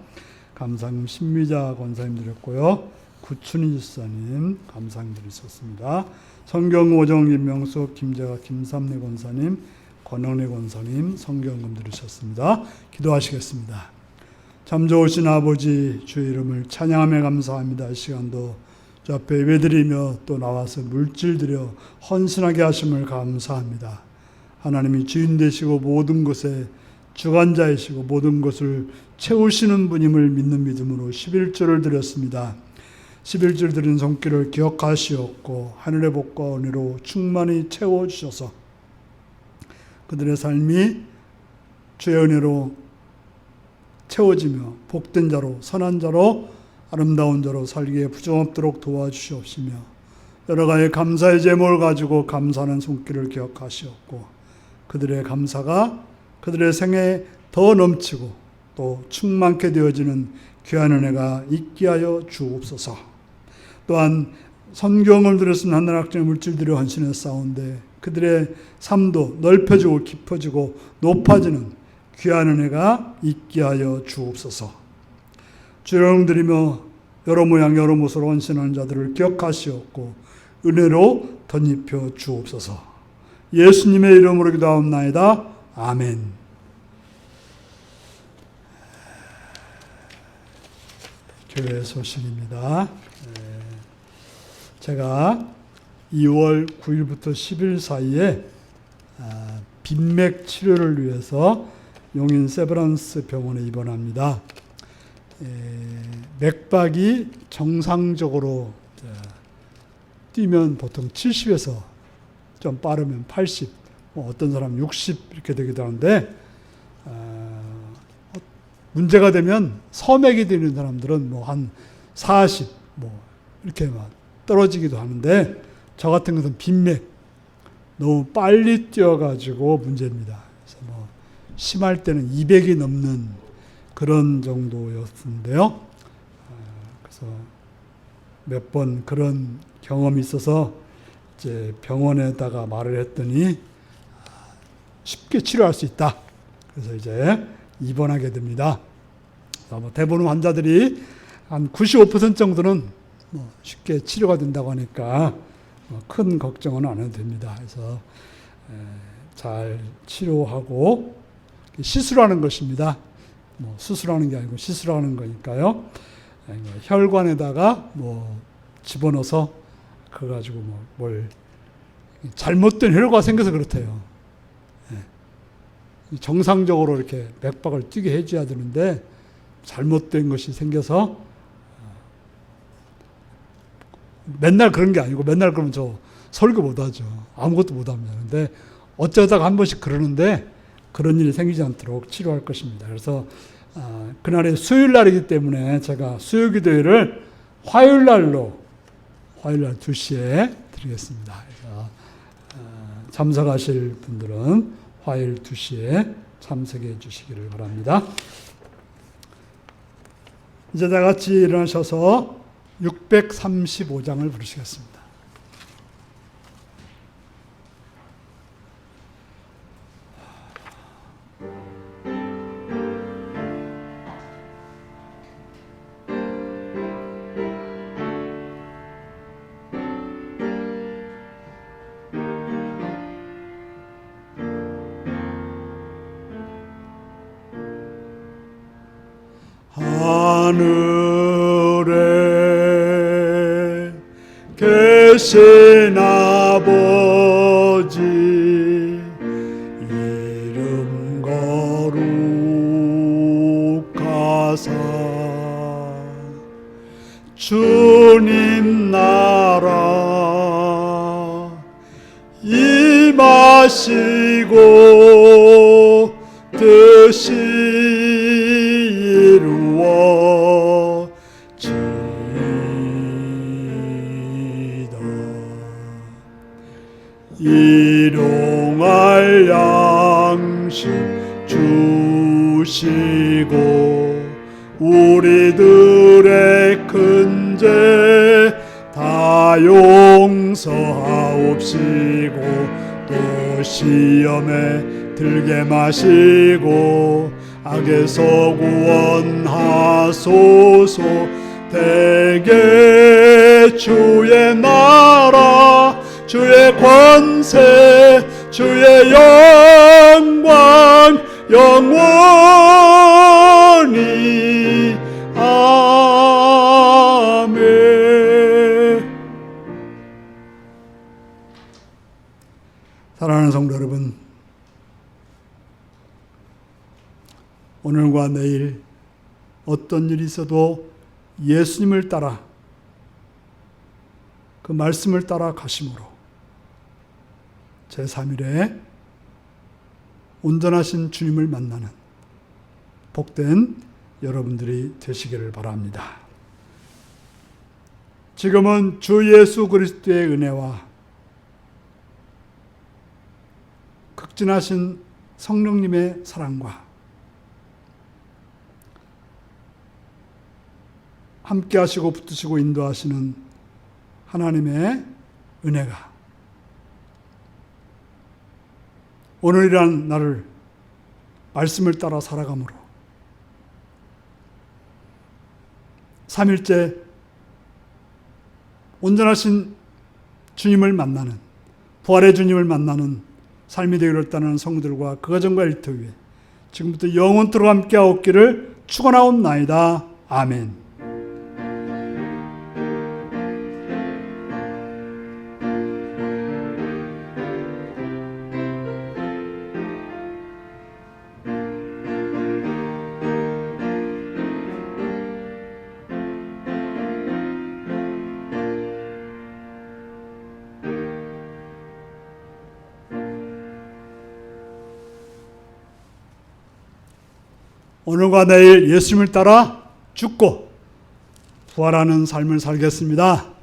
감사금 신미자 권사님 드렸고요. 구춘희 지사님 감사금 드리셨습니다. 성경 오정 김명숙 김재가 김삼래 권사님 권영래 권사님 성경금 들으셨습니다. 기도하시겠습니다. 참 좋으신 아버지 주의 이름을 찬양하며 감사합니다. 이 시간도 주 앞에 예배드리며 또 나와서 물질드려 헌신하게 하심을 감사합니다. 하나님이 주인 되시고 모든 것에 주관자이시고 모든 것을 채우시는 분임을 믿는 믿음으로 11조를 드렸습니다. 11조를 드린 손길을 기억하시었고 하늘의 복과 은혜로 충만히 채워주셔서 그들의 삶이 주의 은혜로 채워지며 복된 자로 선한 자로 아름다운 자로 살기에 부정없도록 도와주시옵시며 여러 가지 감사의 제목을 가지고 감사하는 손길을 기억하시었고 그들의 감사가 그들의 생에 더 넘치고 또 충만케 되어지는 귀한 은혜가 있게 하여 주옵소서. 또한 성경을 들었은 하늘학자의 물질들을 헌신해 싸운데 그들의 삶도 넓혀지고 깊어지고 높아지는 귀한 은혜가 있게 하여 주옵소서. 주를 드리며 여러 모양 여러 모습으로 헌신하는 자들을 기억하시옵고 은혜로 덧입혀 주옵소서. 예수님의 이름으로 기도하옵나이다. 아멘. 교회 소식입니다. 제가 2월 9일부터 10일 사이에 빈맥 치료를 위해서 용인 세브란스 병원에 입원합니다. 맥박이 정상적으로 뛰면 보통 70에서 좀 빠르면 80, 어떤 사람 60 이렇게 되기도 하는데 문제가 되면 서맥이 되는 사람들은 뭐 한 40, 뭐 이렇게 막 떨어지기도 하는데 저 같은 것은 빈맥 너무 빨리 뛰어가지고 문제입니다. 그래서 뭐 심할 때는 200이 넘는 그런 정도였는데요. 그래서 몇 번 그런 경험이 있어서 이제 병원에다가 말을 했더니 쉽게 치료할 수 있다. 그래서 이제 입원하게 됩니다. 뭐 대부분 환자들이 한 95% 정도는 뭐 쉽게 치료가 된다고 하니까 큰 걱정은 안 해도 됩니다. 그래서 잘 치료하고 시술하는 것입니다. 뭐 수술하는 게 아니고 시술하는 거니까요. 혈관에다가 뭐 집어넣어서 그거 가지고 뭐 뭘 잘못된 혈관 생겨서 그렇대요. 정상적으로 이렇게 맥박을 뛰게 해줘야 되는데 잘못된 것이 생겨서 맨날 그런 게 아니고 맨날 그러면 저 설교 못 하죠. 아무것도 못 합니다. 근데 어쩌다가 한 번씩 그러는데 그런 일이 생기지 않도록 치료할 것입니다. 그래서 그날이 수요일 날이기 때문에 제가 수요기도회를 화요일 날 2시에 드리겠습니다. 그래서 참석하실 분들은 화요일 2시에 참석해 주시기를 바랍니다. 이제 다 같이 일어나셔서 635장을 부르시겠습니다. 되신 아버지 이름 거룩하사 주님 나라 임하시고 뜻이 이루어지이다. 일용할 양식 주시고 우리들의 큰 죄 다 용서하옵시고 또 시험에 들게 마시고 악에서 구원하소서. 대개 주의 나라 주의 권세 주의 영광 영원히 아멘. 사랑하는 성도 여러분, 오늘과 내일 어떤 일이 있어도 예수님을 따라 그 말씀을 따라 가심으로 제3일에 온전하신 주님을 만나는 복된 여러분들이 되시기를 바랍니다. 지금은 주 예수 그리스도의 은혜와 극진하신 성령님의 사랑과 함께 하시고 붙드시고 인도하시는 하나님의 은혜가 오늘이란 날을 말씀을 따라 살아감으로 3일째 온전하신 주님을 만나는, 부활의 주님을 만나는 삶이 되기를 따르는 성도들과 그 가정과 일터 위에 지금부터 영원토록 함께 하옵기를 축원하옵나이다. 아멘. 오늘과 내일 예수님을 따라 죽고 부활하는 삶을 살겠습니다.